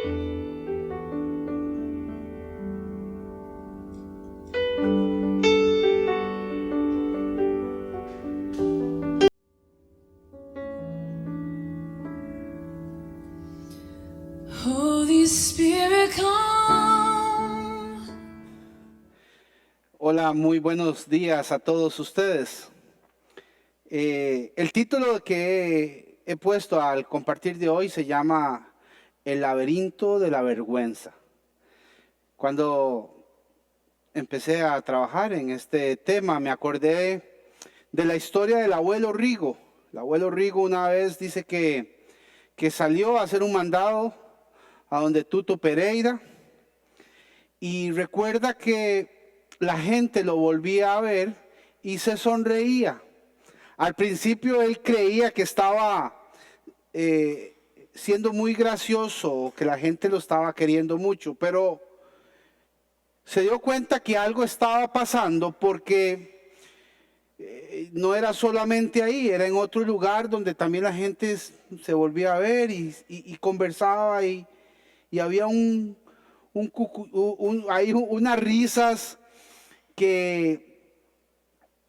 Holy Spirit, come. Hola, muy buenos días a todos ustedes. El título que he puesto al compartir de hoy se llama El laberinto de la vergüenza. Cuando empecé a trabajar en este tema, me acordé de la historia del abuelo Rigo. El abuelo Rigo una vez dice que salió a hacer un mandado a donde Tuto Pereira y recuerda que la gente lo volvía a ver y se sonreía. Al principio él creía que estaba siendo muy gracioso, que la gente lo estaba queriendo mucho, pero se dio cuenta que algo estaba pasando porque no era solamente ahí, era en otro lugar donde también la gente se volvía a ver y conversaba y había hay unas risas que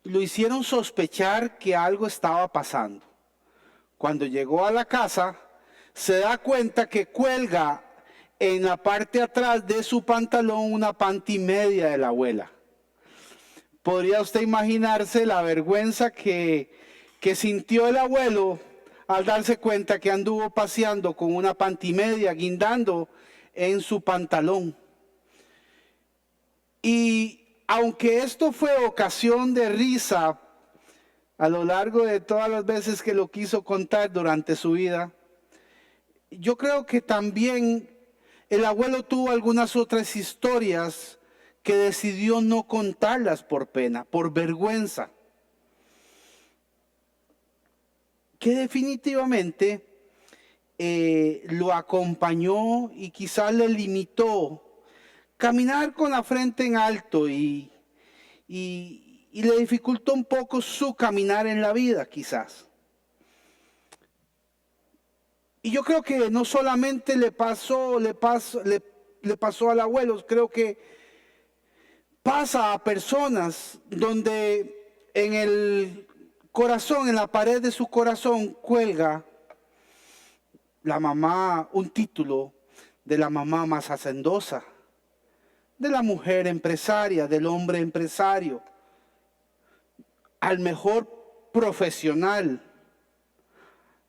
lo hicieron sospechar que algo estaba pasando. Cuando llegó a la casa, se da cuenta que cuelga en la parte de atrás de su pantalón una pantimedia de la abuela. ¿Podría usted imaginarse la vergüenza que sintió el abuelo al darse cuenta que anduvo paseando con una pantimedia guindando en su pantalón? Y aunque esto fue ocasión de risa a lo largo de todas las veces que lo quiso contar durante su vida, yo creo que también el abuelo tuvo algunas otras historias que decidió no contarlas por pena, por vergüenza, que definitivamente lo acompañó y quizás le limitó caminar con la frente en alto y le dificultó un poco su caminar en la vida, quizás. Y yo creo que no solamente le pasó al abuelo, creo que pasa a personas donde en el corazón, en la pared de su corazón, cuelga la mamá, un título de la mamá más hacendosa, de la mujer empresaria, del hombre empresario, al mejor profesional,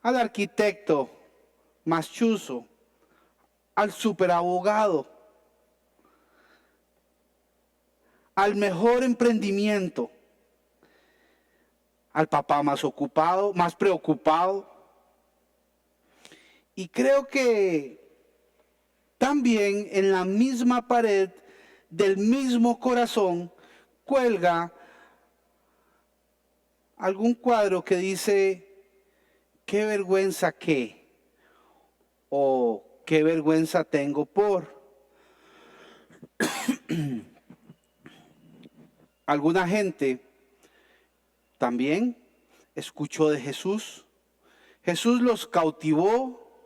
al arquitecto más chuzo, al superabogado, al mejor emprendimiento, al papá más ocupado, más preocupado. Y creo que también en la misma pared del mismo corazón cuelga algún cuadro que dice, qué vergüenza que, o qué vergüenza tengo por. Alguna gente también escuchó de Jesús. Jesús los cautivó,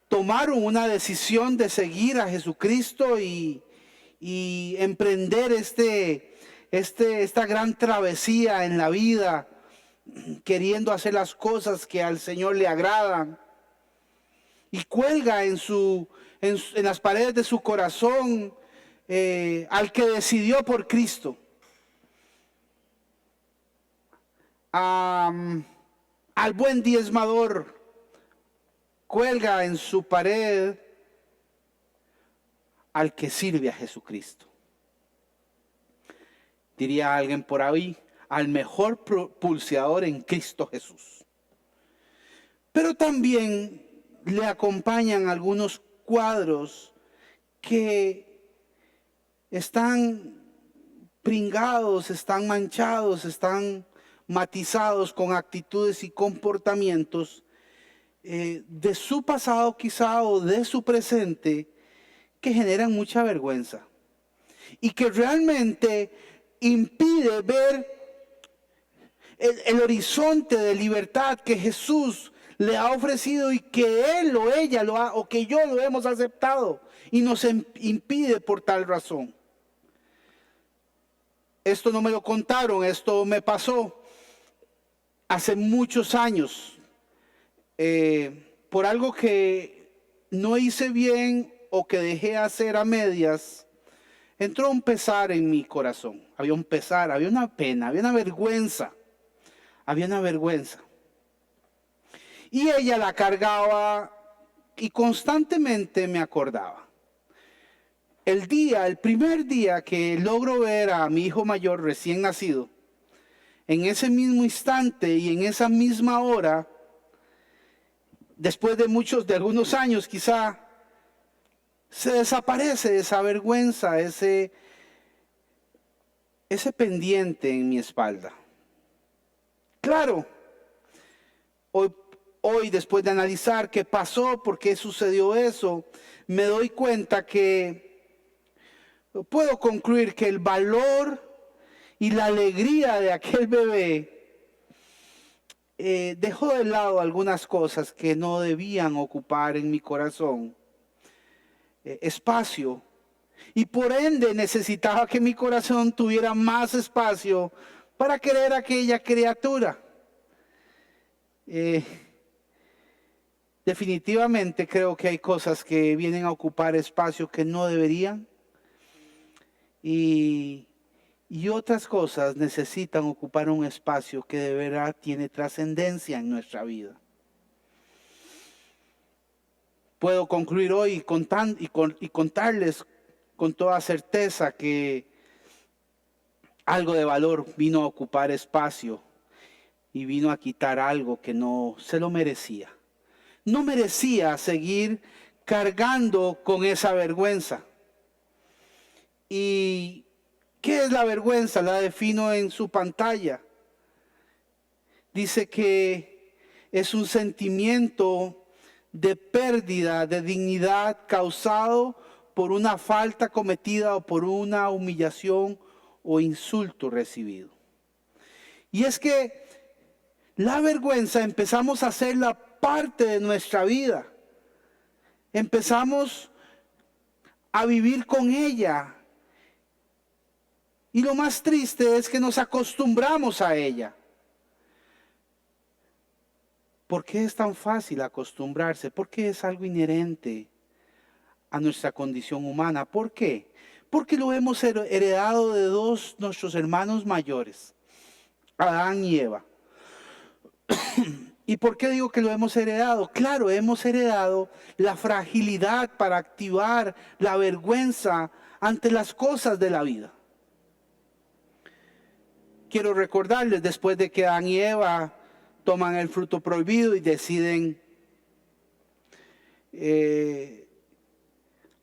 tomaron una decisión de seguir a Jesucristo y emprender esta gran travesía en la vida, queriendo hacer las cosas que al Señor le agradan. Y cuelga en las paredes de su corazón al que decidió por Cristo. Al buen diezmador, cuelga en su pared al que sirve a Jesucristo. Diría alguien por ahí, al mejor pulseador en Cristo Jesús. Pero también le acompañan algunos cuadros que están pringados, están manchados, están matizados con actitudes y comportamientos de su pasado quizá o de su presente que generan mucha vergüenza y que realmente impide ver el horizonte de libertad que Jesús le ha ofrecido y que él o ella o que yo lo hemos aceptado y nos impide por tal razón. Esto no me lo contaron, esto me pasó hace muchos años por algo que no hice bien o que dejé hacer a medias. Entró un pesar en mi corazón, había un pesar, había una pena, había una vergüenza. Y ella la cargaba y constantemente me acordaba. El primer día que logro ver a mi hijo mayor recién nacido, en ese mismo instante y en esa misma hora, después de algunos años quizá, se desaparece esa vergüenza, ese pendiente en mi espalda. Claro, hoy después de analizar qué pasó, por qué sucedió eso, me doy cuenta que puedo concluir que el valor y la alegría de aquel bebé dejó de lado algunas cosas que no debían ocupar en mi corazón espacio, y por ende necesitaba que mi corazón tuviera más espacio para querer a aquella criatura. Definitivamente creo que hay cosas que vienen a ocupar espacio que no deberían, y otras cosas necesitan ocupar un espacio que de verdad tiene trascendencia en nuestra vida. Puedo concluir hoy y contarles con toda certeza que algo de valor vino a ocupar espacio y vino a quitar algo que no se lo merecía. No merecía seguir cargando con esa vergüenza. ¿Y qué es la vergüenza? La defino en su pantalla. Dice que es un sentimiento de pérdida de dignidad causado por una falta cometida o por una humillación o insulto recibido. Y es que la vergüenza empezamos a hacerla parte de nuestra vida. Empezamos a vivir con ella. Y lo más triste es que nos acostumbramos a ella. ¿Por qué es tan fácil acostumbrarse? Porque es algo inherente a nuestra condición humana. ¿Por qué? Porque lo hemos heredado de nuestros hermanos mayores, Adán y Eva. ¿Y por qué digo que lo hemos heredado? Claro, hemos heredado la fragilidad para activar la vergüenza ante las cosas de la vida. Quiero recordarles, después de que Adán y Eva toman el fruto prohibido y deciden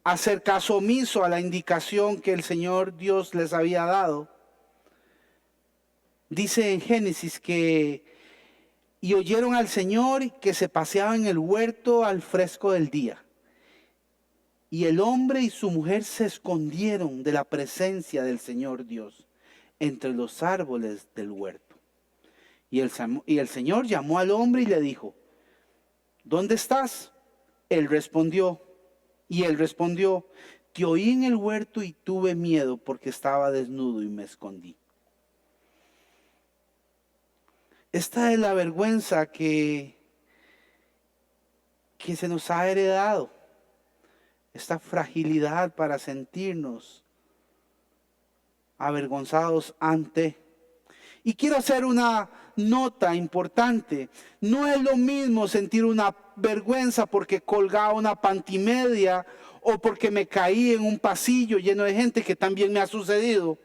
hacer caso omiso a la indicación que el Señor Dios les había dado, dice en Génesis que y oyeron al Señor que se paseaba en el huerto al fresco del día. Y el hombre y su mujer se escondieron de la presencia del Señor Dios entre los árboles del huerto. Y el Señor llamó al hombre y le dijo, ¿dónde estás? Él respondió, te oí en el huerto y tuve miedo porque estaba desnudo y me escondí. Esta es la vergüenza que se nos ha heredado. Esta fragilidad para sentirnos avergonzados ante. Y quiero hacer una nota importante. No es lo mismo sentir una vergüenza porque colgaba una pantimedia o porque me caí en un pasillo lleno de gente, que también me ha sucedido,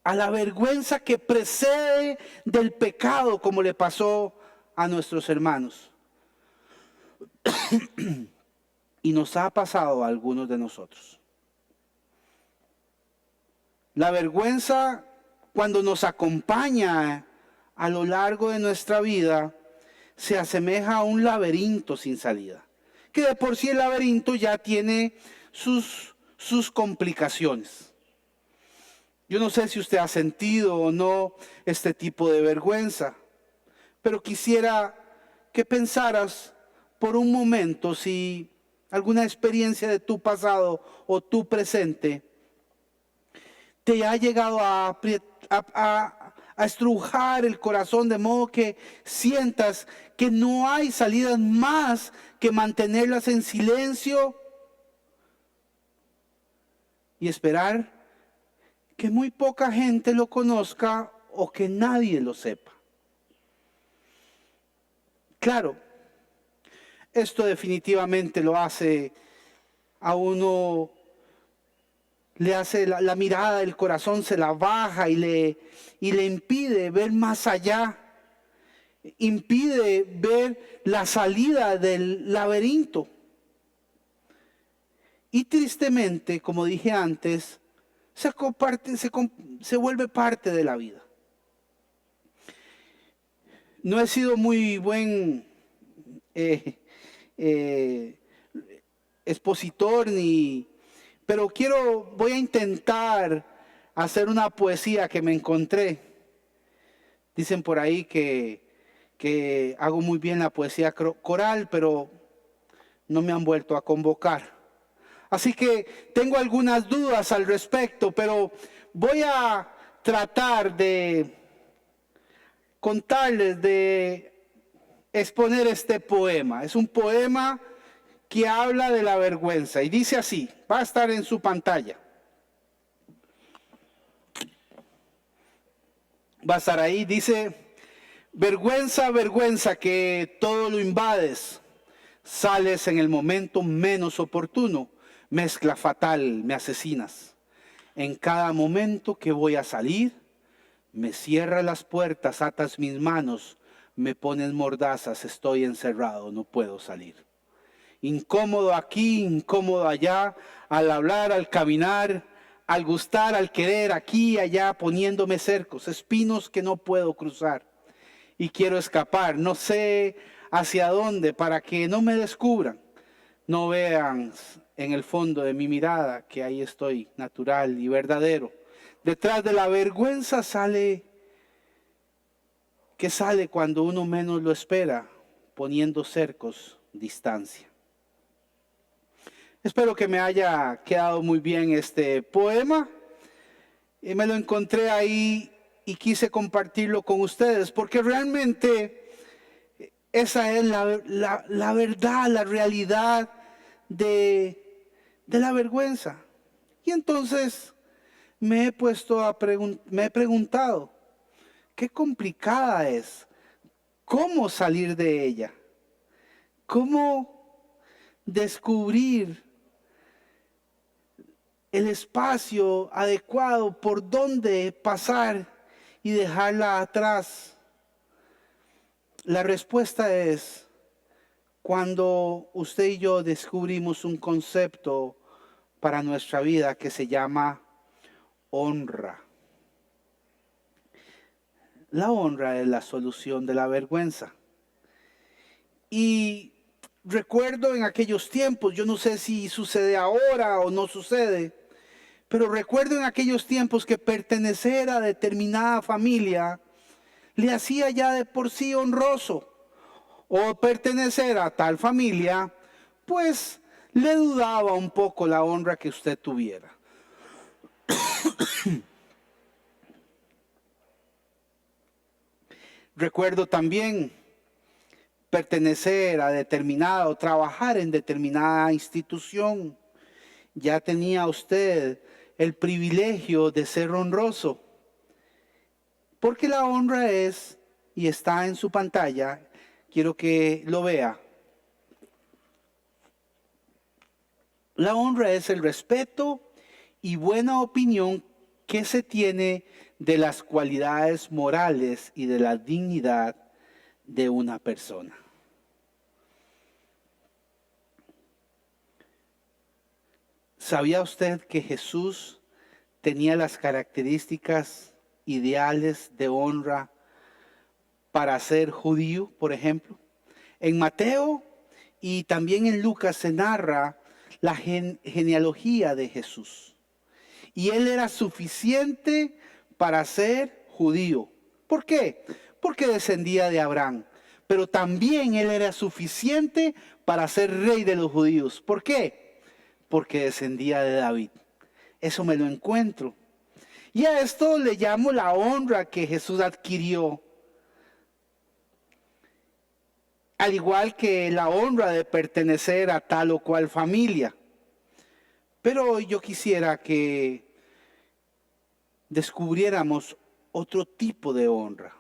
a la vergüenza que precede del pecado, como le pasó a nuestros hermanos. Y nos ha pasado a algunos de nosotros. La vergüenza, cuando nos acompaña a lo largo de nuestra vida, se asemeja a un laberinto sin salida. Que de por sí el laberinto ya tiene sus complicaciones. Yo no sé si usted ha sentido o no este tipo de vergüenza, pero quisiera que pensaras por un momento si alguna experiencia de tu pasado o tu presente te ha llegado a estrujar el corazón de modo que sientas que no hay salidas más que mantenerlas en silencio y esperar que muy poca gente lo conozca o que nadie lo sepa. Claro, esto definitivamente lo hace a uno, le hace la mirada del corazón, se la baja y le impide ver más allá, impide ver la salida del laberinto. Y tristemente, como dije antes, se vuelve parte de la vida. No he sido muy buen expositor pero voy a intentar hacer una poesía que me encontré. Dicen por ahí que hago muy bien la poesía coral, pero no me han vuelto a convocar. Así que tengo algunas dudas al respecto, pero voy a tratar de contarles, de exponer este poema. Es un poema que habla de la vergüenza y dice así, va a estar en su pantalla. Va a estar ahí, dice: vergüenza, vergüenza que todo lo invades, sales en el momento menos oportuno, mezcla fatal, me asesinas. En cada momento que voy a salir, me cierras las puertas, atas mis manos, me pones mordazas, estoy encerrado, no puedo salir. Incómodo aquí, incómodo allá, al hablar, al caminar, al gustar, al querer, aquí y allá, poniéndome cercos, espinos que no puedo cruzar. Y quiero escapar, no sé hacia dónde, para que no me descubran, no vean en el fondo de mi mirada que ahí estoy, natural y verdadero. Detrás de la vergüenza sale cuando uno menos lo espera, poniendo cercos, distancia. Espero que me haya quedado muy bien este poema. Me lo encontré ahí y quise compartirlo con ustedes porque realmente esa es la verdad, la realidad de la vergüenza. Y entonces me he preguntado, qué complicada es, cómo salir de ella, cómo descubrir el espacio adecuado por donde pasar y dejarla atrás. La respuesta es cuando usted y yo descubrimos un concepto para nuestra vida que se llama honra. La honra es la solución de la vergüenza. Y recuerdo en aquellos tiempos, yo no sé si sucede ahora o no sucede, pero recuerdo en aquellos tiempos que pertenecer a determinada familia le hacía ya de por sí honroso. O pertenecer a tal familia, pues le dudaba un poco la honra que usted tuviera. Recuerdo también pertenecer a determinada o trabajar en determinada institución. Ya tenía usted el privilegio de ser honroso. Porque la honra es, y está en su pantalla, quiero que lo vea. La honra es el respeto y buena opinión que se tiene de las cualidades morales y de la dignidad de una persona. ¿Sabía usted que Jesús tenía las características ideales de honra para ser judío, por ejemplo? En Mateo y también en Lucas se narra la genealogía de Jesús. Y él era suficiente para ser judío. ¿Por qué? Porque descendía de Abraham. pero también él era suficiente para ser rey de los judíos. ¿Por qué? Porque descendía de David. Eso me lo encuentro. Y a esto le llamo la honra que Jesús adquirió. Al igual que la honra de pertenecer a tal o cual familia. Pero hoy yo quisiera que descubriéramos otro tipo de honra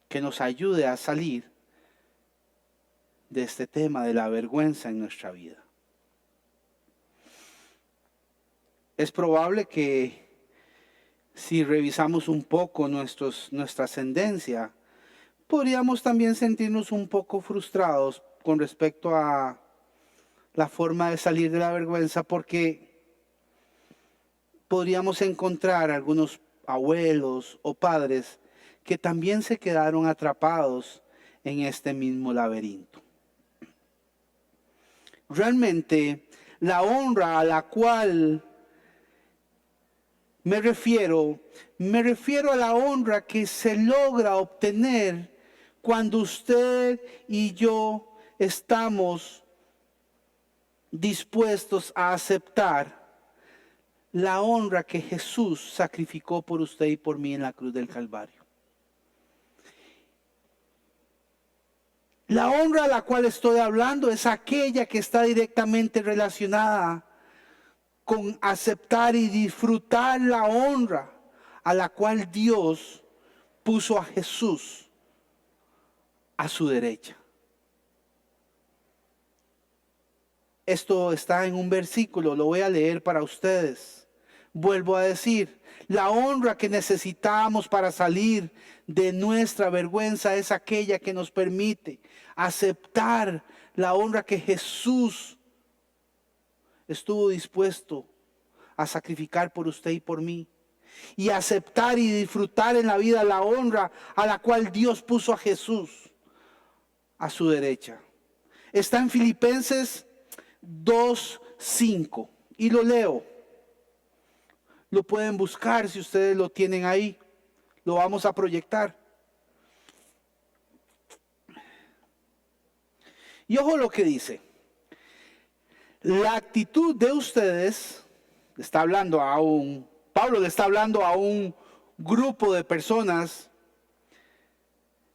que nos ayude a salir de este tema de la vergüenza en nuestra vida. Es probable que si revisamos un poco nuestra ascendencia, podríamos también sentirnos un poco frustrados con respecto a la forma de salir de la vergüenza, porque podríamos encontrar algunos abuelos o padres que también se quedaron atrapados en este mismo laberinto. Realmente, la honra a la cual me refiero a la honra que se logra obtener cuando usted y yo estamos dispuestos a aceptar la honra que Jesús sacrificó por usted y por mí en la cruz del Calvario. La honra a la cual estoy hablando es aquella que está directamente relacionada con aceptar y disfrutar la honra a la cual Dios puso a Jesús a su derecha. Esto está en un versículo, lo voy a leer para ustedes. Vuelvo a decir, la honra que necesitamos para salir de nuestra vergüenza es aquella que nos permite aceptar la honra que Jesús estuvo dispuesto a sacrificar por usted y por mí. Y aceptar y disfrutar en la vida la honra a la cual Dios puso a Jesús a su derecha. Está en Filipenses 2:5 y lo leo. Lo pueden buscar si ustedes lo tienen ahí. Lo vamos a proyectar. Y ojo lo que dice. La actitud de ustedes, Pablo le está hablando a un grupo de personas,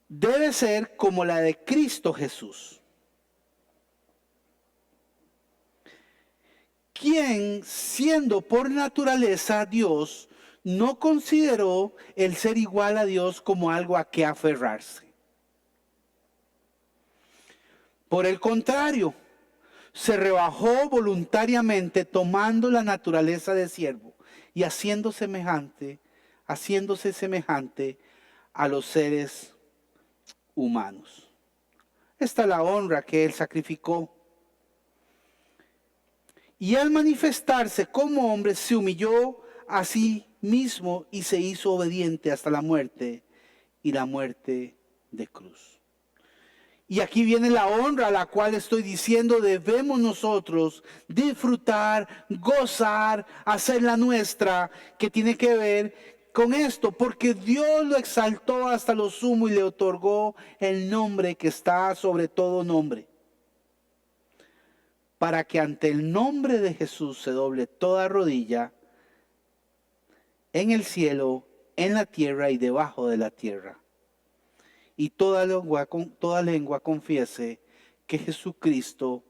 debe ser como la de Cristo Jesús, quien, siendo por naturaleza Dios, no consideró el ser igual a Dios como algo a que aferrarse. Por el contrario, se rebajó voluntariamente tomando la naturaleza de siervo y haciéndose semejante a los seres humanos. Esta es la honra que él sacrificó. Y al manifestarse como hombre, se humilló a sí mismo y se hizo obediente hasta la muerte y la muerte de cruz. Y aquí viene la honra a la cual estoy diciendo debemos nosotros disfrutar, gozar, hacerla nuestra, que tiene que ver con esto, porque Dios lo exaltó hasta lo sumo y le otorgó el nombre que está sobre todo nombre, para que ante el nombre de Jesús se doble toda rodilla en el cielo, en la tierra y debajo de la tierra. Y toda lengua confiese que Jesucristo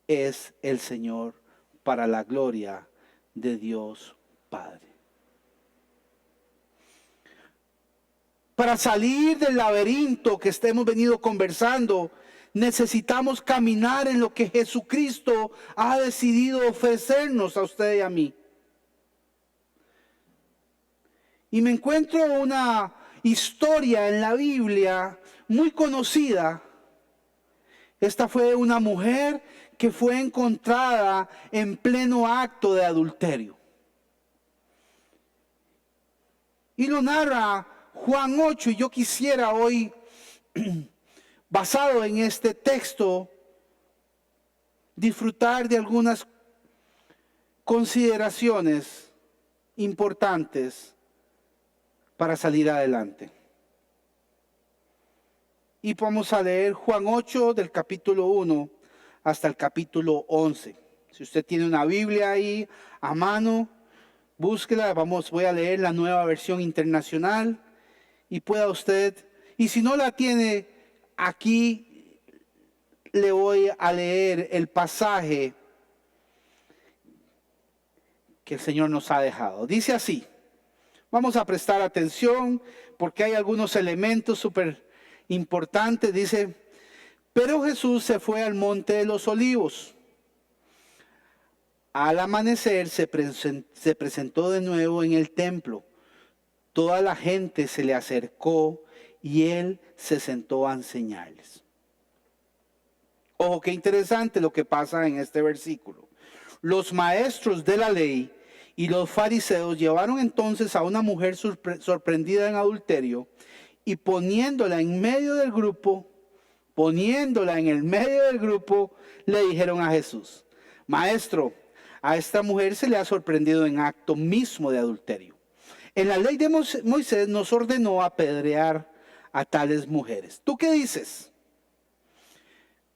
es el Señor, para la gloria de Dios Padre. Para salir del laberinto que hemos venido conversando, necesitamos caminar en lo que Jesucristo ha decidido ofrecernos a usted y a mí. Y me encuentro una historia en la Biblia muy conocida. Esta fue una mujer que fue encontrada en pleno acto de adulterio. Y lo narra Juan 8, y yo quisiera hoy, basado en este texto, disfrutar de algunas consideraciones importantes para salir adelante. y vamos a leer Juan 8 del capítulo 1 hasta el capítulo 11. Si usted tiene una Biblia ahí a mano, búsquela. Voy a leer la Nueva Versión Internacional y pueda usted, y si no la tiene, aquí le voy a leer el pasaje que el Señor nos ha dejado. Dice así, vamos a prestar atención porque hay algunos elementos súper importantes. Dice, pero Jesús se fue al monte de los olivos. Al amanecer se presentó de nuevo en el templo. Toda la gente se le acercó y él se sentó a enseñarles. Ojo, qué interesante lo que pasa en este versículo. Los maestros de la ley y los fariseos llevaron entonces a una mujer sorprendida en adulterio y poniéndola en el medio del grupo, le dijeron a Jesús, Maestro, a esta mujer se le ha sorprendido en acto mismo de adulterio. En la ley de Moisés nos ordenó apedrear a tales mujeres. ¿Tú qué dices?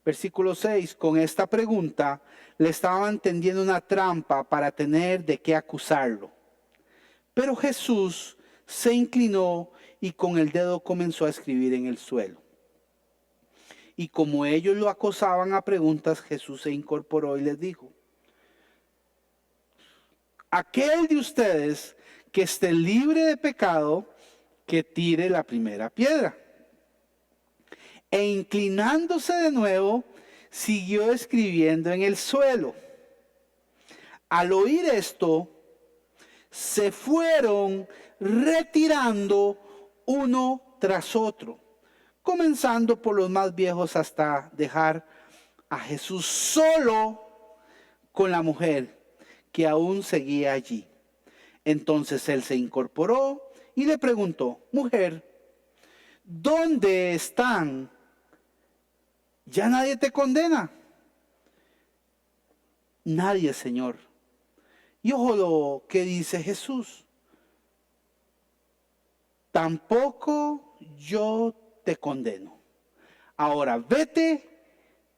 Versículo 6, con esta pregunta le estaban tendiendo una trampa para tener de qué acusarlo. Pero Jesús se inclinó y con el dedo comenzó a escribir en el suelo. Y como ellos lo acosaban a preguntas, Jesús se incorporó y les dijo, aquel de ustedes que esté libre de pecado, que tire la primera piedra. E inclinándose de nuevo, siguió escribiendo en el suelo. Al oír esto, se fueron retirando uno tras otro, comenzando por los más viejos hasta dejar a Jesús solo con la mujer que aún seguía allí. Entonces él se incorporó y le preguntó, mujer, ¿dónde están? ¿Ya nadie te condena? Nadie, Señor. Y ojo lo que dice Jesús. Tampoco yo te condeno. Ahora vete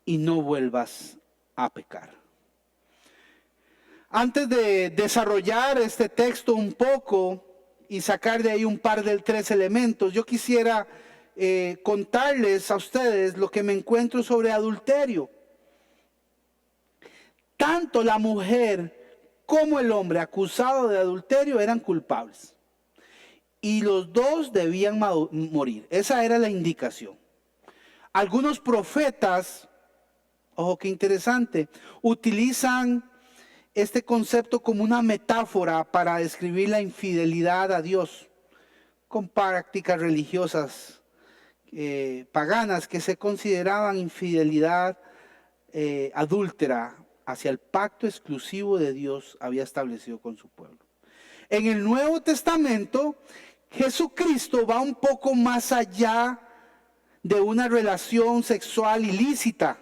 y no vuelvas a pecar. Antes de desarrollar este texto un poco y sacar de ahí un par de 3 elementos, yo quisiera contarles a ustedes lo que me encuentro sobre adulterio. Tanto la mujer como el hombre acusado de adulterio eran culpables. Y los dos debían morir. Esa era la indicación. Algunos profetas, ojo qué interesante, utilizan este concepto como una metáfora para describir la infidelidad a Dios con prácticas religiosas paganas que se consideraban infidelidad adúltera hacia el pacto exclusivo de Dios había establecido con su pueblo. En el Nuevo Testamento, Jesucristo va un poco más allá de una relación sexual ilícita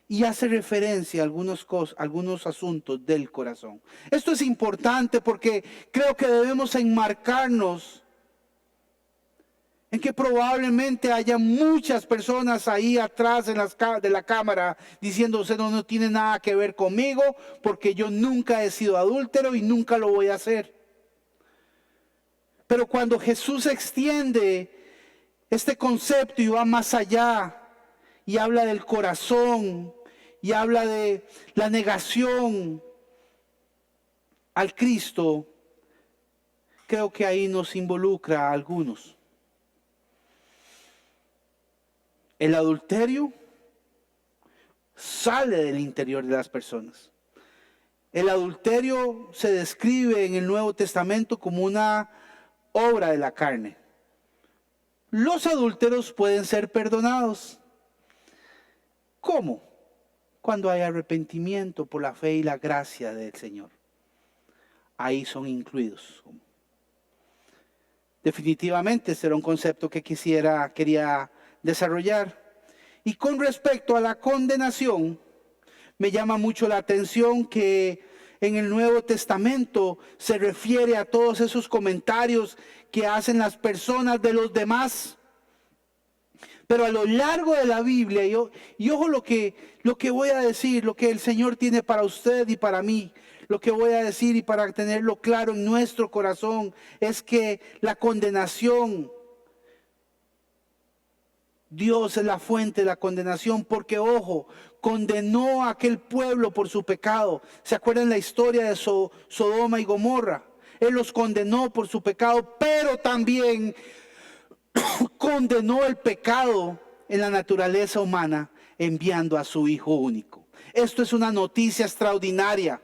y hace referencia a algunos asuntos del corazón. Esto es importante porque creo que debemos enmarcarnos en que probablemente haya muchas personas ahí atrás de la cámara diciendo, usted no tiene nada que ver conmigo porque yo nunca he sido adúltero y nunca lo voy a hacer. Pero cuando Jesús extiende este concepto y va más allá y habla del corazón y habla de la negación al Cristo, creo que ahí nos involucra a algunos. El adulterio sale del interior de las personas. El adulterio se describe en el Nuevo Testamento como una obra de la carne. Los adúlteros pueden ser perdonados. ¿Cómo? Cuando hay arrepentimiento por la fe y la gracia del Señor. Ahí son incluidos. Definitivamente será un concepto que quería desarrollar. Y con respecto a la condenación, me llama mucho la atención que en el Nuevo Testamento se refiere a todos esos comentarios que hacen las personas de los demás. Pero a lo largo de la Biblia, y ojo lo que voy a decir, lo que el Señor tiene para usted y para mí, lo que voy a decir y para tenerlo claro en nuestro corazón, es que la condenación, Dios es la fuente de la condenación, porque ojo, condenó a aquel pueblo por su pecado. ¿Se acuerdan la historia de Sodoma y Gomorra? Él los condenó por su pecado, pero también condenó el pecado en la naturaleza humana enviando a su Hijo único. Esto es una noticia extraordinaria,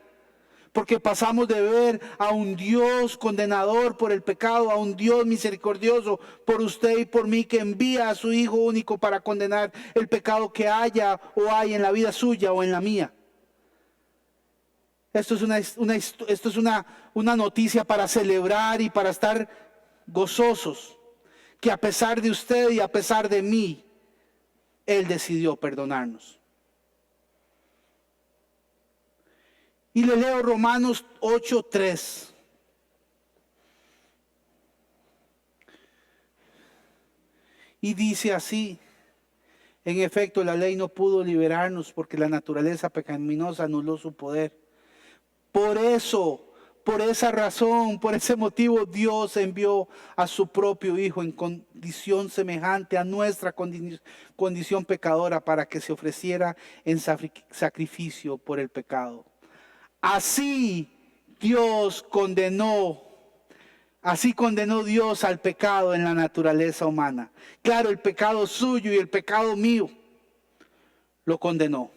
porque pasamos de ver a un Dios condenador por el pecado, a un Dios misericordioso por usted y por mí, que envía a su Hijo único para condenar el pecado que haya o hay en la vida suya o en la mía. Esto es una noticia para celebrar y para estar gozosos, que a pesar de usted y a pesar de mí, Él decidió perdonarnos. Y le leo Romanos 8:3. Y dice así: en efecto, la ley no pudo liberarnos porque la naturaleza pecaminosa anuló su poder. Por esa razón, por ese motivo, Dios envió a su propio Hijo en condición semejante a nuestra condición pecadora, para que se ofreciera en sacrificio por el pecado. Así condenó Dios al pecado en la naturaleza humana. Claro, el pecado suyo y el pecado mío lo condenó.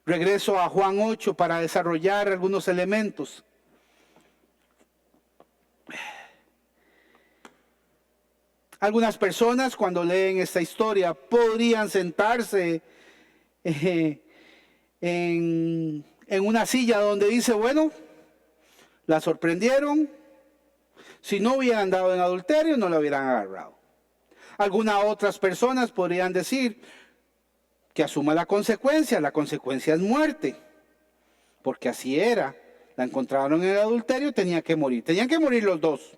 Regreso a Juan 8 para desarrollar algunos elementos. Algunas personas, cuando leen esta historia, podrían sentarse en una silla donde dice: bueno, la sorprendieron. Si no hubieran dado en adulterio, no la hubieran agarrado. Algunas otras personas podrían decir que asuma la consecuencia es muerte, porque así era. La encontraron en el adulterio, tenían que morir los dos.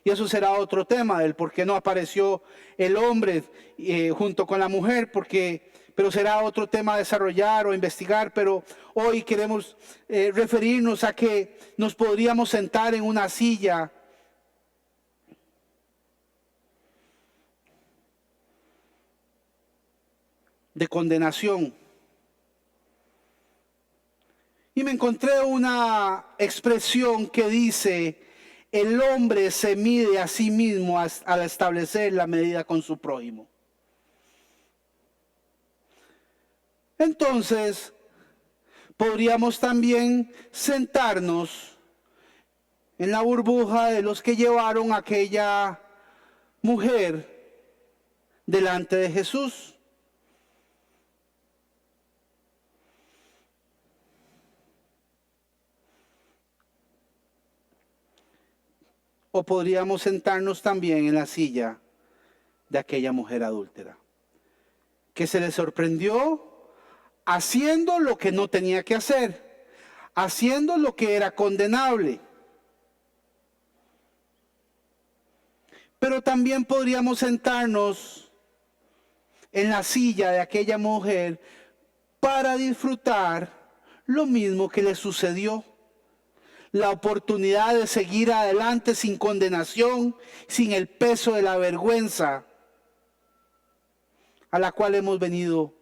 Y eso será otro tema, del por qué no apareció el hombre junto con la mujer, pero será otro tema a desarrollar o investigar. Pero hoy queremos referirnos a que nos podríamos sentar en una silla de condenación. Y me encontré una expresión que dice: el hombre se mide a sí mismo al establecer la medida con su prójimo. Entonces, podríamos también sentarnos en la burbuja de los que llevaron a aquella mujer delante de Jesús. O podríamos sentarnos también en la silla de aquella mujer adúltera, que se le sorprendió haciendo lo que no tenía que hacer, haciendo lo que era condenable. Pero también podríamos sentarnos en la silla de aquella mujer para disfrutar lo mismo que le sucedió. La oportunidad de seguir adelante sin condenación, sin el peso de la vergüenza a la cual hemos venido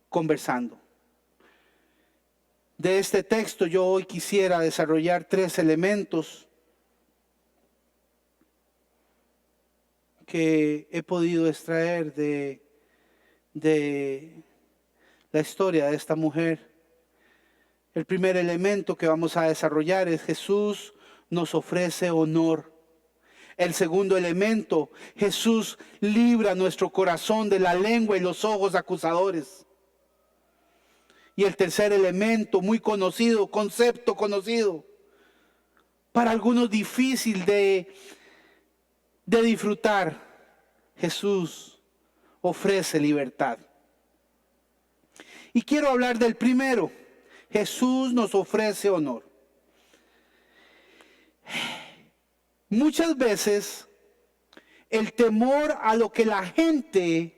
conversando. De este texto yo hoy quisiera desarrollar 3 elementos que he podido extraer de la historia de esta mujer. El primer elemento que vamos a desarrollar es: Jesús nos ofrece honor. El segundo elemento: Jesús libra nuestro corazón de la lengua y los ojos acusadores. Y el tercer elemento, muy conocido, concepto conocido, para algunos difícil de disfrutar: Jesús ofrece libertad. Y quiero hablar del primero: Jesús nos ofrece honor. Muchas veces el temor a lo que la gente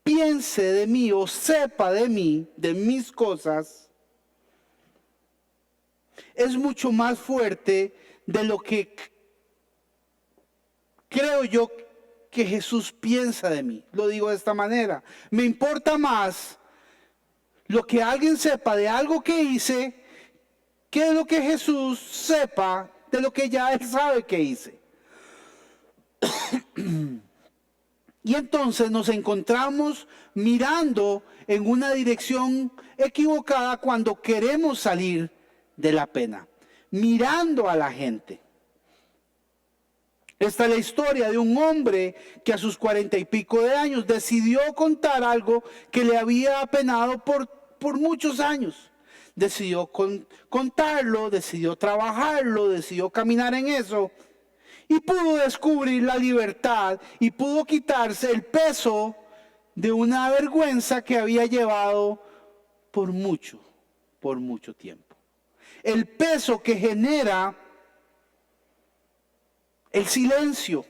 piense de mí o sepa de mí, de mis cosas, es mucho más fuerte de lo que creo yo que Jesús piensa de mí. Lo digo de esta manera. Me importa más lo que alguien sepa de algo que hice que lo que Jesús sepa de lo que ya Él sabe que hice. Y entonces nos encontramos mirando en una dirección equivocada cuando queremos salir de la pena, mirando a la gente. Esta es la historia de un hombre que a sus 40 y pico de años decidió contar algo que le había apenado por muchos años. Decidió contarlo, decidió trabajarlo, decidió caminar en eso. Y pudo descubrir la libertad y pudo quitarse el peso de una vergüenza que había llevado por mucho tiempo. El peso que genera el silencio.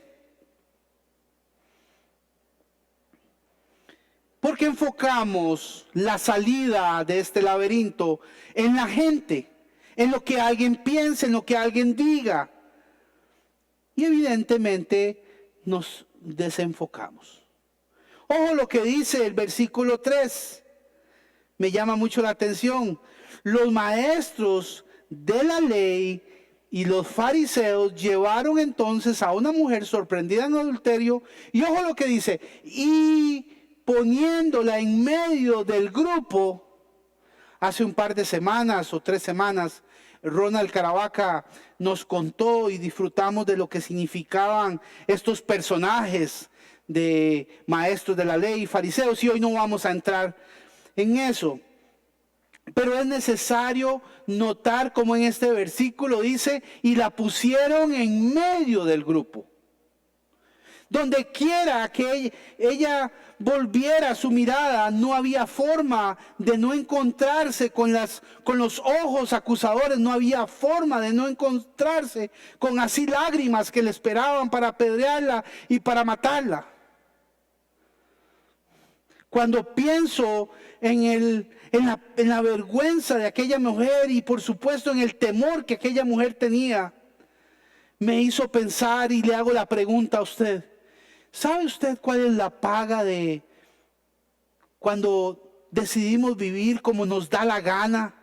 Porque enfocamos la salida de este laberinto en la gente, en lo que alguien piense, en lo que alguien diga. Y evidentemente nos desenfocamos. Ojo lo que dice el versículo 3. Me llama mucho la atención. Los maestros de la ley y los fariseos llevaron entonces a una mujer sorprendida en adulterio. Y ojo lo que dice. Y poniéndola en medio del grupo, hace un par de semanas o 3 semanas, Ronald Caravaca nos contó y disfrutamos de lo que significaban estos personajes de maestros de la ley y fariseos, y hoy no vamos a entrar en eso. Pero es necesario notar como en este versículo dice, y la pusieron en medio del grupo. Donde quiera que ella volviera su mirada, no había forma de no encontrarse con los ojos acusadores, no había forma de no encontrarse con así lágrimas que le esperaban para apedrearla y para matarla. Cuando pienso en la vergüenza de aquella mujer y por supuesto en el temor que aquella mujer tenía, me hizo pensar y le hago la pregunta a usted. ¿Sabe usted cuál es la paga de cuando decidimos vivir como nos da la gana?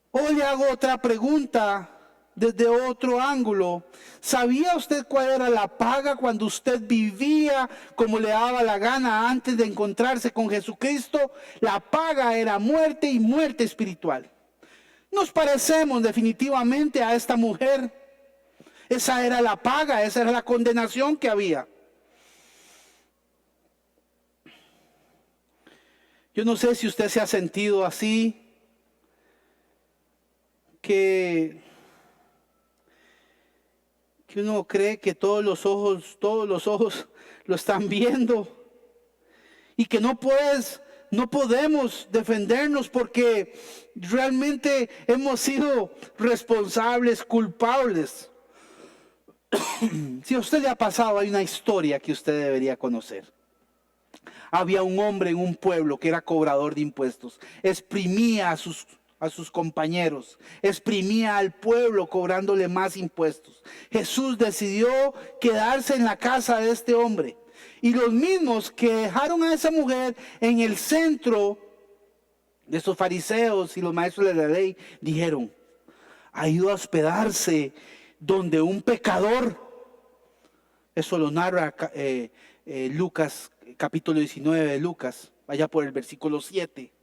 Hoy le hago otra pregunta desde otro ángulo. ¿Sabía usted cuál era la paga cuando usted vivía como le daba la gana antes de encontrarse con Jesucristo? La paga era muerte y muerte espiritual. Nos parecemos definitivamente a esta mujer. Esa era la paga, esa era la condenación que había. Yo no sé si usted se ha sentido así, que uno cree que todos los ojos lo están viendo y que no podemos defendernos porque realmente hemos sido responsables, culpables. Si a usted le ha pasado, hay una historia que usted debería conocer. Había un hombre en un pueblo que era cobrador de impuestos. Exprimía a sus compañeros. Exprimía al pueblo cobrándole más impuestos. Jesús decidió quedarse en la casa de este hombre. Y los mismos que dejaron a esa mujer en el centro de esos fariseos y los maestros de la ley dijeron, ha ido a hospedarse donde un pecador. Eso lo narra Lucas, capítulo 19 de Lucas, allá por el versículo 7.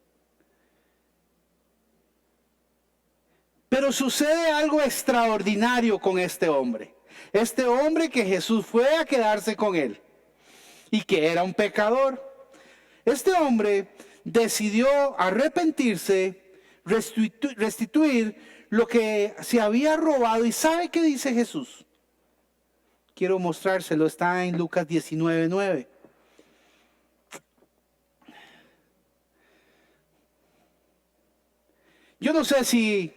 Pero sucede algo extraordinario con este hombre. Este hombre que Jesús fue a quedarse con él y que era un pecador. Este hombre decidió arrepentirse, restituir lo que se había robado. ¿Y sabe qué dice Jesús? Quiero mostrárselo, está en Lucas 19:9. Yo no sé si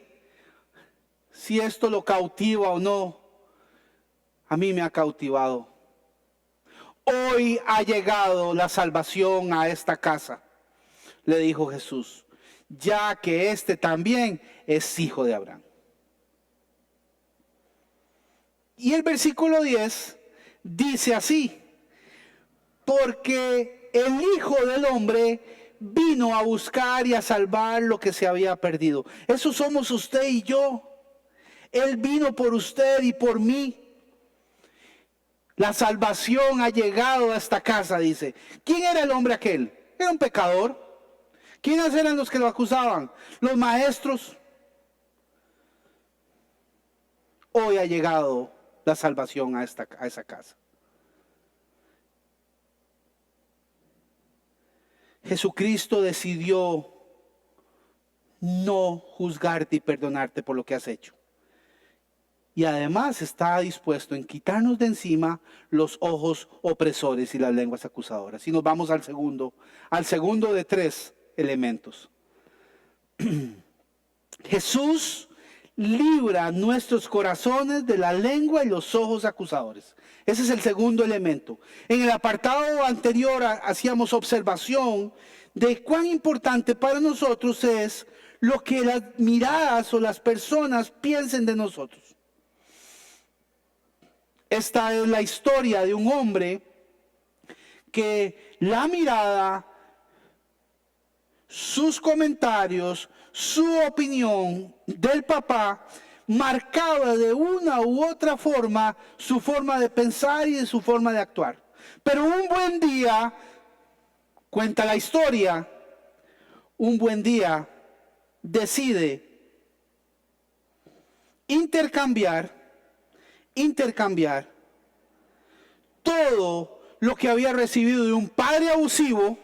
esto lo cautiva o no a mí me ha cautivado. Hoy ha llegado la salvación a esta casa, le dijo Jesús, ya que este también es hijo de Abraham. Y el versículo 10 dice así: porque el Hijo del Hombre vino a buscar y a salvar lo que se había perdido. Eso somos usted y yo. Él vino por usted y por mí. La salvación ha llegado a esta casa, dice. ¿Quién era el hombre aquel? Era un pecador. ¿Quiénes eran los que lo acusaban? Los maestros. Hoy ha llegado la salvación a esa casa. Jesucristo decidió no juzgarte y perdonarte por lo que has hecho. Y además está dispuesto en quitarnos de encima los ojos opresores y las lenguas acusadoras. Y nos vamos al segundo de 3 elementos. Jesús libra nuestros corazones de la lengua y los ojos acusadores. Ese es el segundo elemento. En el apartado anterior hacíamos observación de cuán importante para nosotros es lo que las miradas o las personas piensen de nosotros. Esta es la historia de un hombre que la mirada, sus comentarios, su opinión del papá marcaba de una u otra forma su forma de pensar y de su forma de actuar. Pero un buen día, cuenta la historia, un buen día decide intercambiar todo lo que había recibido de un padre abusivo,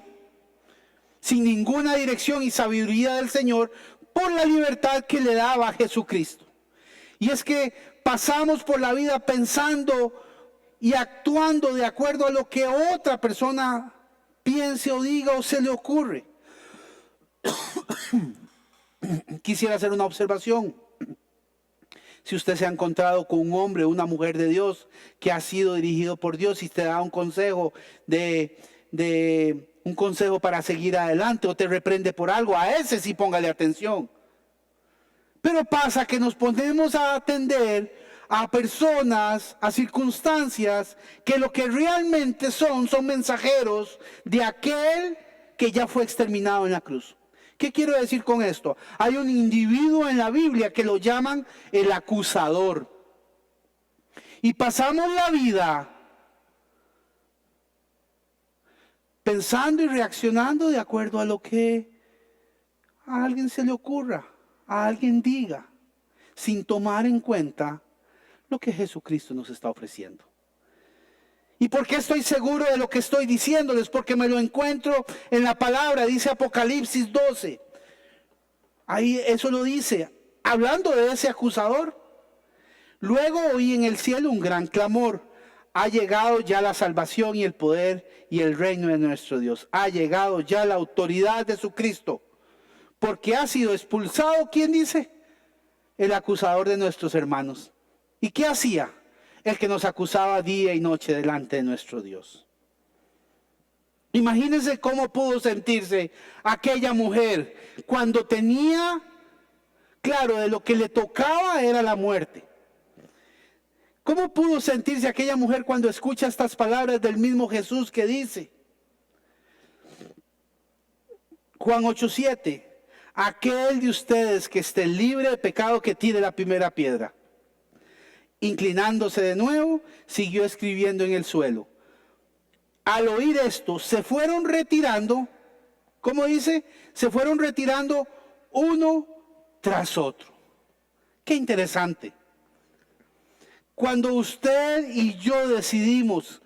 sin ninguna dirección y sabiduría del Señor, por la libertad que le daba a Jesucristo. Y es que pasamos por la vida pensando y actuando de acuerdo a lo que otra persona piense o diga o se le ocurre. Quisiera hacer una observación. Si usted se ha encontrado con un hombre o una mujer de Dios que ha sido dirigido por Dios y te da un consejo un consejo para seguir adelante o te reprende por algo, a ese sí póngale atención. Pero pasa que nos ponemos a atender a personas, a circunstancias que lo que realmente son mensajeros de aquel que ya fue exterminado en la cruz. ¿Qué quiero decir con esto? Hay un individuo en la Biblia que lo llaman el acusador. Y pasamos la vida pensando y reaccionando de acuerdo a lo que a alguien se le ocurra, a alguien diga, sin tomar en cuenta lo que Jesucristo nos está ofreciendo. ¿Y por qué estoy seguro de lo que estoy diciéndoles? Porque me lo encuentro en la palabra, dice Apocalipsis 12. Ahí eso lo dice, hablando de ese acusador. Luego oí en el cielo un gran clamor. Ha llegado ya la salvación y el poder y el reino de nuestro Dios. Ha llegado ya la autoridad de su Cristo. Porque ha sido expulsado, ¿quién dice? El acusador de nuestros hermanos. ¿Y qué hacía? El que nos acusaba día y noche delante de nuestro Dios. Imagínense cómo pudo sentirse aquella mujer cuando tenía claro de lo que le tocaba era la muerte. ¿Cómo pudo sentirse aquella mujer cuando escucha estas palabras del mismo Jesús que dice? Juan 8:7. Aquel de ustedes que esté libre de pecado que tire la primera piedra. Inclinándose de nuevo, siguió escribiendo en el suelo. Al oír esto, se fueron retirando, ¿cómo dice? Se fueron retirando uno tras otro. Qué interesante. Cuando usted y yo decidimos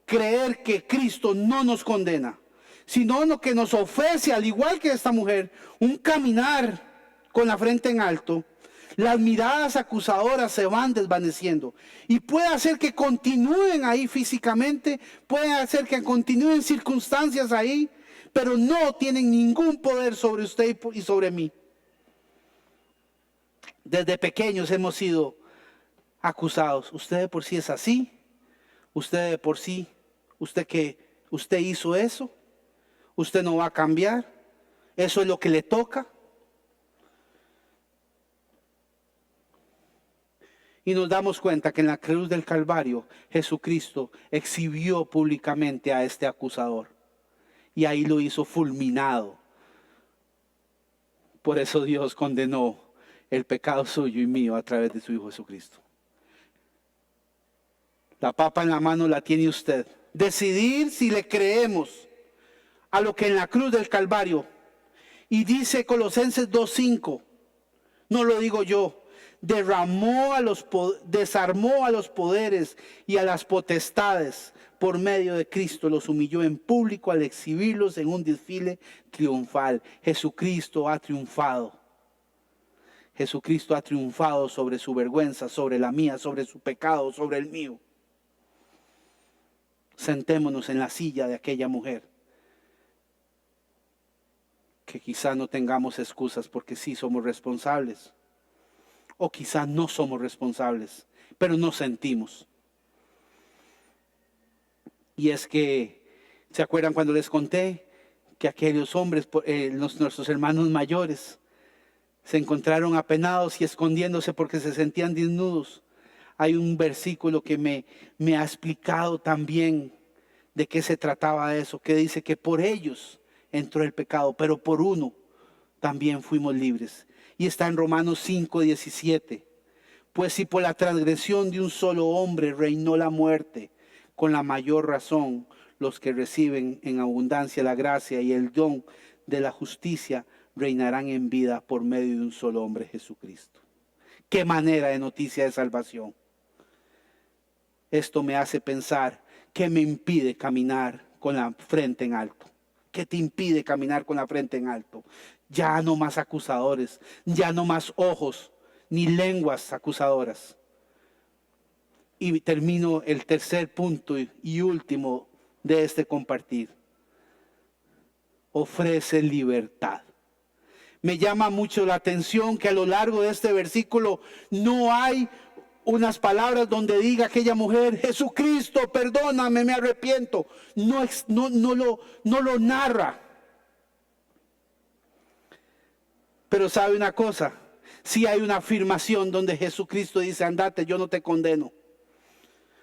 creer que Cristo no nos condena, sino que nos ofrece, al igual que esta mujer, un caminar con la frente en alto, las miradas acusadoras se van desvaneciendo y puede hacer que continúen ahí físicamente, puede hacer que continúen circunstancias ahí, pero no tienen ningún poder sobre usted y sobre mí. Desde pequeños hemos sido acusados. Usted de por sí es así. Usted de por sí, usted hizo eso. Usted no va a cambiar. Eso es lo que le toca. Y nos damos cuenta que en la cruz del Calvario Jesucristo exhibió públicamente a este acusador. Y ahí lo hizo fulminado. Por eso Dios condenó el pecado suyo y mío a través de su Hijo Jesucristo. La papa en la mano la tiene usted. Decidir si le creemos a lo que en la cruz del Calvario. Y dice Colosenses 2:5, no lo digo yo, desarmó a los poderes y a las potestades por medio de Cristo, los humilló en público al exhibirlos en un desfile triunfal. Jesucristo ha triunfado. Jesucristo ha triunfado sobre su vergüenza, sobre la mía, sobre su pecado, sobre el mío. Sentémonos en la silla de aquella mujer. Que quizá no tengamos excusas porque sí somos responsables. O quizá no somos responsables, pero no sentimos. Y es que, ¿se acuerdan cuando les conté que aquellos hombres, nuestros hermanos mayores, se encontraron apenados y escondiéndose porque se sentían desnudos? Hay un versículo que me ha explicado también de qué se trataba eso, que dice que por ellos entró el pecado, pero por uno también fuimos libres. Y está en Romanos 5:17. Pues si por la transgresión de un solo hombre reinó la muerte, con la mayor razón los que reciben en abundancia la gracia y el don de la justicia reinarán en vida por medio de un solo hombre, Jesucristo. Qué manera de noticia de salvación. Esto me hace pensar, ¿qué me impide caminar con la frente en alto? ¿Qué te impide caminar con la frente en alto? Ya no más acusadores, ya no más ojos, ni lenguas acusadoras. Y termino el tercer punto y último de este compartir. Ofrece libertad. Me llama mucho la atención que a lo largo de este versículo no hay unas palabras donde diga aquella mujer, Jesucristo, perdóname, me arrepiento. No lo narra. Pero sabe una cosa, sí hay una afirmación donde Jesucristo dice, andate, yo no te condeno.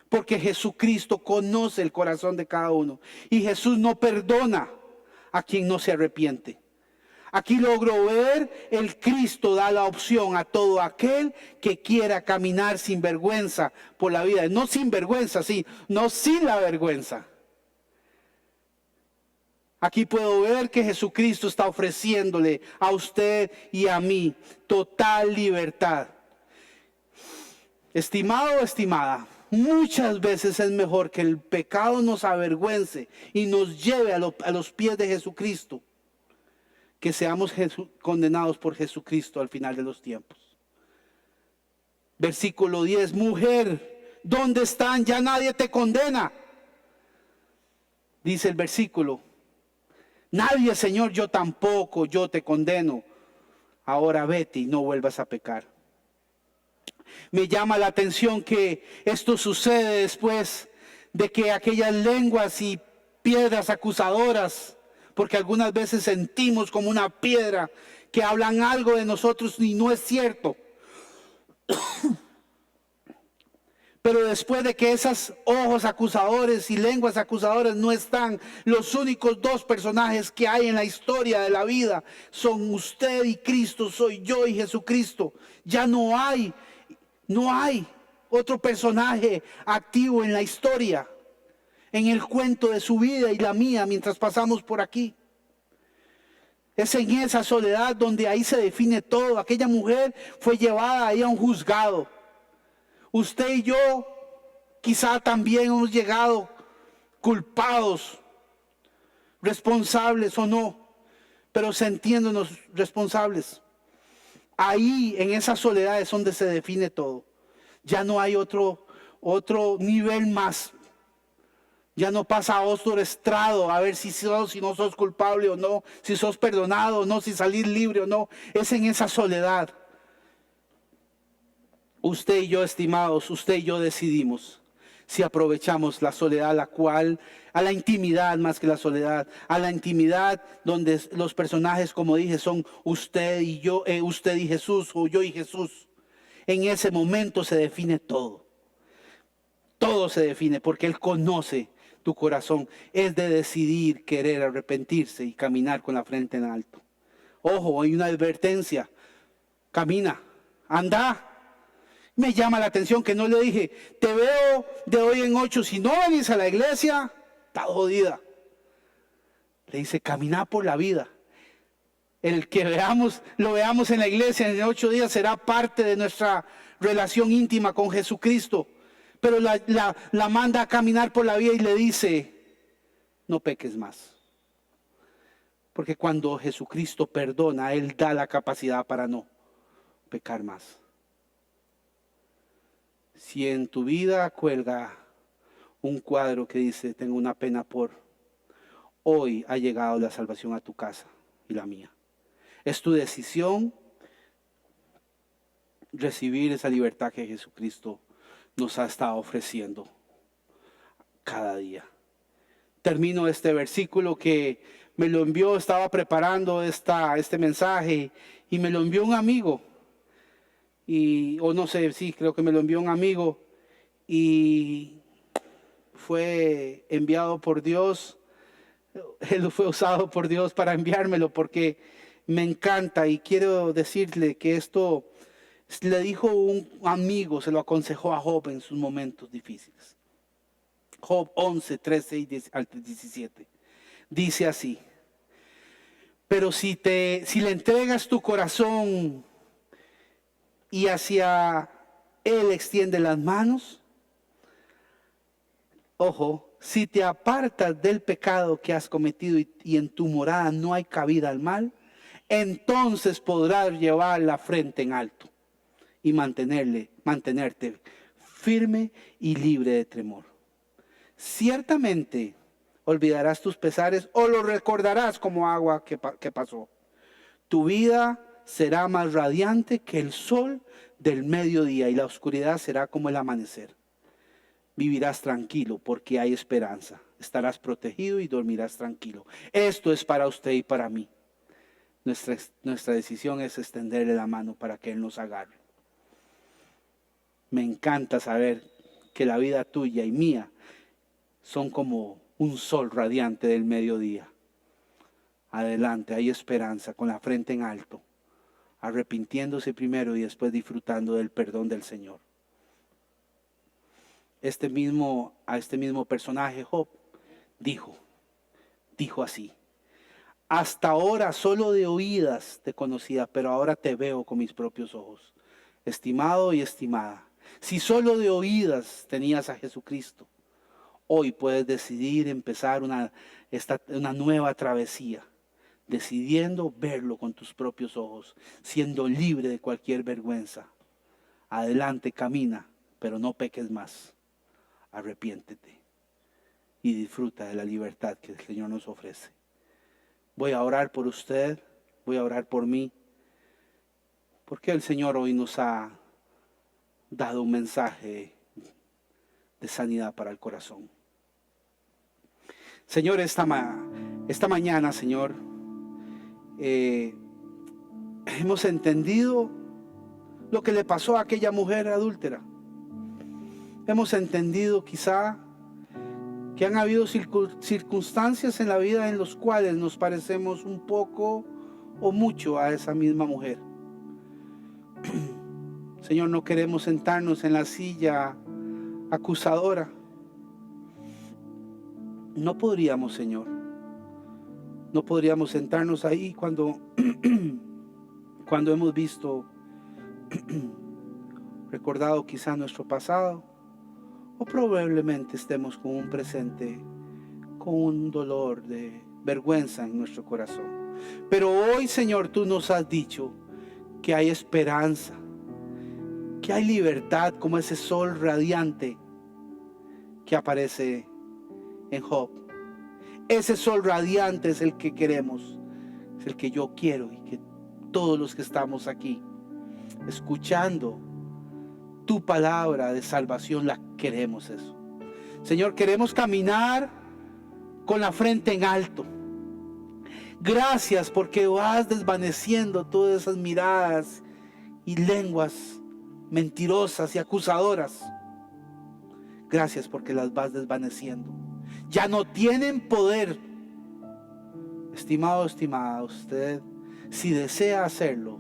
Porque Jesucristo conoce el corazón de cada uno. Y Jesús no perdona a quien no se arrepiente. Aquí logro ver, el Cristo da la opción a todo aquel que quiera caminar sin vergüenza por la vida. No sin vergüenza, sí, no sin la vergüenza. Aquí puedo ver que Jesucristo está ofreciéndole a usted y a mí total libertad. Estimado o estimada, muchas veces es mejor que el pecado nos avergüence y nos lleve a los pies de Jesucristo, que seamos condenados por Jesucristo al final de los tiempos. Versículo 10, mujer, ¿dónde están? Ya nadie te condena. Dice el versículo, nadie, Señor, yo tampoco, yo te condeno. Ahora vete y no vuelvas a pecar. Me llama la atención que esto sucede después de que aquellas lenguas y piedras acusadoras, porque algunas veces sentimos como una piedra que hablan algo de nosotros y no es cierto. Pero después de que esos ojos acusadores y lenguas acusadoras no están, los únicos dos personajes que hay en la historia de la vida son usted y Cristo, soy yo y Jesucristo. Ya no hay otro personaje activo en la historia, en el cuento de su vida y la mía mientras pasamos por aquí. Es en esa soledad donde ahí se define todo. Aquella mujer fue llevada ahí a un juzgado. Usted y yo quizá también hemos llegado culpados, responsables o no, pero sintiéndonos responsables. Ahí en esa soledad es donde se define todo. Ya no hay otro nivel más. Ya no pasa a otro estrado a ver si no sos culpable o no, si sos perdonado o no, si salís libre o no. Es en esa soledad. Usted y yo, estimados, usted y yo decidimos si aprovechamos la soledad, a la intimidad más que la soledad, a la intimidad donde los personajes, como dije, son usted y yo, usted y Jesús, o yo y Jesús. En ese momento se define todo. Todo se define porque Él conoce tu corazón. Es de decidir, querer arrepentirse y caminar con la frente en alto. Ojo, hay una advertencia. Camina, anda. Me llama la atención que no le dije, te veo de hoy en 8, si no venís a la iglesia, estás jodida. Le dice, camina por la vida. El que lo veamos en la iglesia en 8 días será parte de nuestra relación íntima con Jesucristo. Pero la manda a caminar por la vida y le dice, no peques más. Porque cuando Jesucristo perdona, Él da la capacidad para no pecar más. Si en tu vida cuelga un cuadro que dice, tengo una pena por, hoy ha llegado la salvación a tu casa y la mía. Es tu decisión recibir esa libertad que Jesucristo nos ha estado ofreciendo cada día. Termino este versículo que me lo envió, estaba preparando este mensaje y me lo envió un amigo. O no sé, sí, creo que me lo envió un amigo y fue enviado por Dios. Él fue usado por Dios para enviármelo porque me encanta y quiero decirle que esto le dijo un amigo, se lo aconsejó a Job en sus momentos difíciles. Job 11, 13 al 17. Dice así: pero si le entregas tu corazón y hacia Él extiende las manos, ojo, si te apartas del pecado que has cometido y en tu morada no hay cabida al mal, entonces podrás llevar la frente en alto y mantenerte firme y libre de temor. Ciertamente olvidarás tus pesares o lo recordarás como agua que pasó. Tu vida será más radiante que el sol del mediodía y la oscuridad será como el amanecer. Vivirás tranquilo porque hay esperanza. Estarás protegido y dormirás tranquilo. Esto es para usted y para mí. Nuestra decisión es extenderle la mano para que Él nos agarre. Me encanta saber que la vida tuya y mía son como un sol radiante del mediodía. Adelante, hay esperanza, con la frente en alto, arrepintiéndose primero y después disfrutando del perdón del Señor. A este mismo personaje, Job, dijo así: hasta ahora solo de oídas te conocía, pero ahora te veo con mis propios ojos. Estimado y estimada, si solo de oídas tenías a Jesucristo, hoy puedes decidir empezar una nueva travesía, decidiendo verlo con tus propios ojos, siendo libre de cualquier vergüenza. Adelante, camina, pero no peques más. Arrepiéntete y disfruta de la libertad que el Señor nos ofrece. Voy a orar por usted, voy a orar por mí, porque el Señor hoy nos ha dado un mensaje de sanidad para el corazón. Señor, esta mañana, Señor, hemos entendido lo que le pasó a aquella mujer adúltera. Hemos entendido quizá que han habido circunstancias en la vida en las cuales nos parecemos un poco o mucho a esa misma mujer. Señor, no queremos sentarnos en la silla acusadora. No podríamos, Señor. No podríamos sentarnos ahí cuando hemos visto, recordado quizá nuestro pasado, o probablemente estemos con un presente, con un dolor de vergüenza en nuestro corazón. Pero hoy, Señor, tú nos has dicho que hay esperanza, que hay libertad, como ese sol radiante que aparece en Job. Ese sol radiante es el que queremos, es el que yo quiero, y que todos los que estamos aquí escuchando tu palabra de salvación la queremos eso. Señor, queremos caminar con la frente en alto. Gracias porque vas desvaneciendo todas esas miradas y lenguas mentirosas y acusadoras. Gracias porque las vas desvaneciendo. Ya no tienen poder. Estimado, estimada, usted, si desea hacerlo,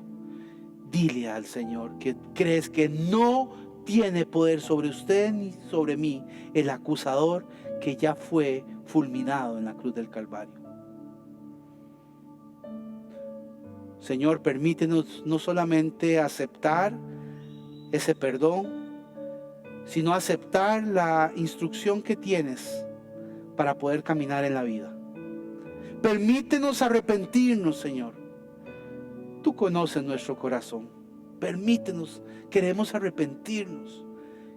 dile al Señor que crees que no tiene poder sobre usted ni sobre mí, el acusador que ya fue fulminado en la cruz del Calvario. Señor, permítenos no solamente aceptar ese perdón, sino aceptar la instrucción que tienes para poder caminar en la vida. Permítenos arrepentirnos, Señor. Tú conoces nuestro corazón. Permítenos, queremos arrepentirnos.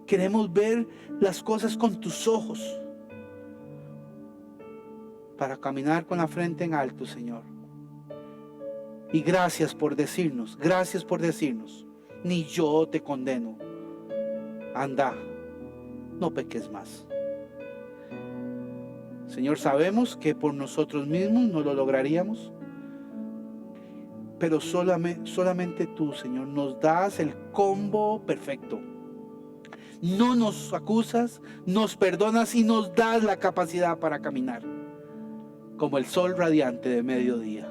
Queremos ver las cosas con tus ojos para caminar con la frente en alto, Señor. Y gracias por decirnos, ni yo te condeno. Anda, no peques más. Señor, sabemos que por nosotros mismos no lo lograríamos, pero solamente tú, Señor, nos das el combo perfecto. No nos acusas, nos perdonas y nos das la capacidad para caminar como el sol radiante de mediodía.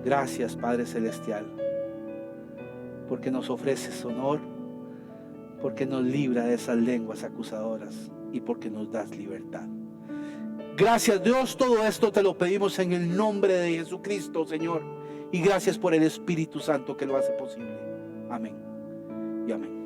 Gracias, Padre Celestial, porque nos ofreces honor, porque nos libra de esas lenguas acusadoras y porque nos das libertad. Gracias, Dios, todo esto te lo pedimos en el nombre de Jesucristo, Señor, y gracias por el Espíritu Santo que lo hace posible. Amén y amén.